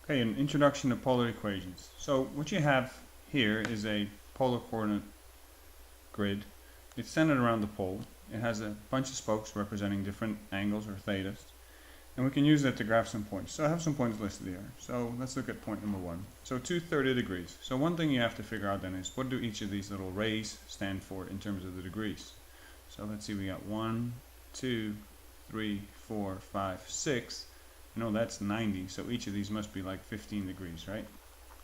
Okay, an introduction to polar equations. So what you have here is a polar coordinate grid. It's centered around the pole. It has a bunch of spokes representing different angles or thetas. And we can use that to graph some points. So I have some points listed here. So let's look at point number 1. So 230 degrees. So one thing you have to figure out then is what do each of these little rays stand for in terms of the degrees. So let's see, we got 1, 2, 3, 4, 5, 6. No, that's 90, so each of these must be like 15 degrees, right?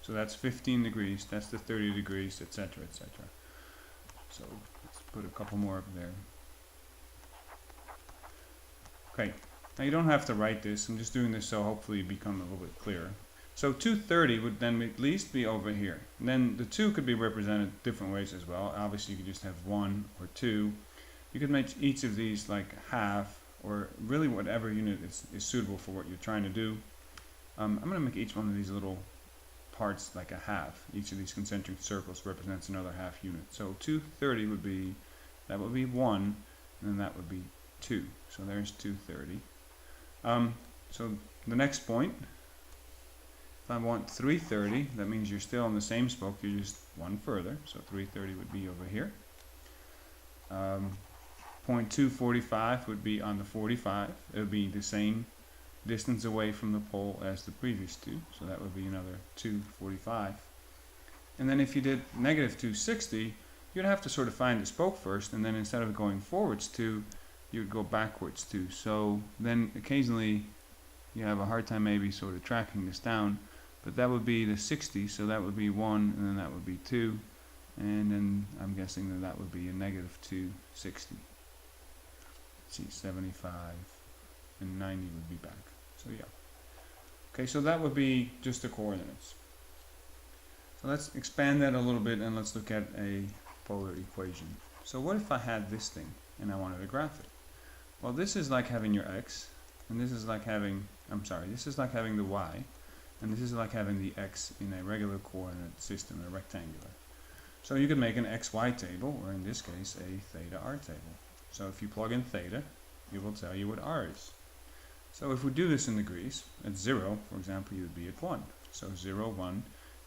So that's 15 degrees, that's the 30 degrees, etc., etc. So let's put a couple more up there. Okay, now you don't have to write this, I'm just doing this so hopefully it become a little bit clearer. So 230 would then at least be over here. And then the 2 could be represented different ways as well. Obviously you could just have 1 or 2. You could make each of these like half, or really whatever unit is suitable for what you're trying to do. I'm going to make each one of these little parts like a half. Each of these concentric circles represents another half unit. So 230 would be, that would be 1, and then that would be 2. So there's 230. So the next point, if I want 330, that means you're still on the same spoke, you're just one further. So 330 would be over here. Point 245 would be on the 45. It would be the same distance away from the pole as the previous two, so that would be another 245. And then if you did negative 260, you'd have to sort of find the spoke first, and then instead of going forwards 2, you'd go backwards 2. So then occasionally you have a hard time maybe sort of tracking this down, but that would be the 60, so that would be 1, and then that would be 2, and then I'm guessing that that would be a negative 260. See, 75 and 90 would be back. So yeah. Okay, so that would be just the coordinates. So let's expand that a little bit and let's look at a polar equation. So what if I had this thing and I wanted to graph it? Well, this is like having your x, and this is like having, this is like having the y, and this is like having the x in a regular coordinate system, a rectangular. So you could make an xy table, or in this case, a theta r table. So if you plug in theta, it will tell you what r is. So if we do this in degrees, at 0, for example, you would be at 1. So 0, 1,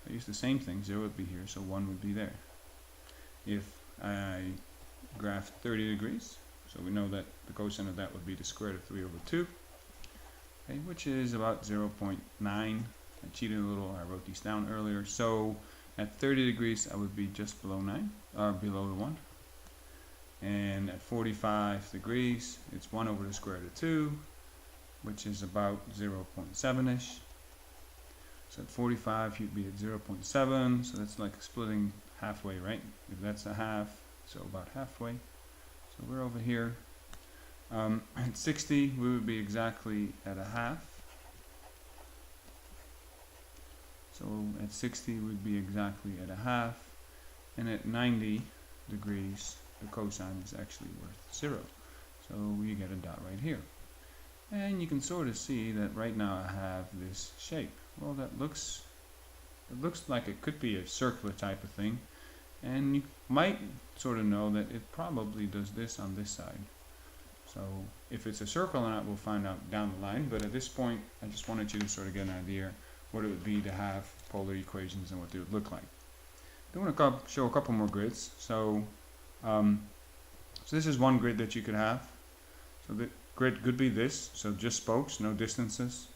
I use the same thing, 0 would be here, so 1 would be there. If I graph 30 degrees, so we know that the cosine of that would be the square root of 3 over 2, okay, which is about 0.9. I cheated a little, I wrote these down earlier. So at 30 degrees, I would be just below 9, or below the 1. And at 45 degrees, it's 1 over the square root of 2, which is about 0.7-ish. So at 45, you'd be at 0.7, so that's like splitting halfway, right? If that's a half, so about halfway. So we're over here. At 60, we would be exactly at a half. So at 60, we'd be exactly at a half. And at 90 degrees, the cosine is actually worth 0. So we get a dot right here. And you can sort of see that right now I have this shape. Well, it looks like it could be a circular type of thing. And you might sort of know that it probably does this on this side. So if it's a circle or not, we'll find out down the line. But at this point, I just wanted you to sort of get an idea what it would be to have polar equations and what they would look like. I want to show a couple more grids. So this is one grid that you could have. So the grid could be this, so just spokes, no distances.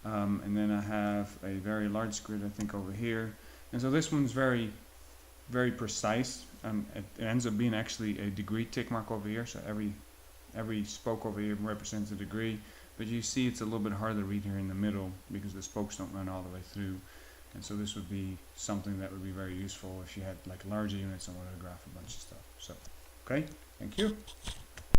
And then I have a very large grid, I think, over here. And so this one's very, very precise. It ends up being actually a degree tick mark over here. So every spoke over here represents a degree. But you see it's a little bit harder to read here in the middle because the spokes don't run all the way through. And so this would be something that would be very useful if you had like larger units and wanted to graph a bunch of stuff. So, okay, thank you.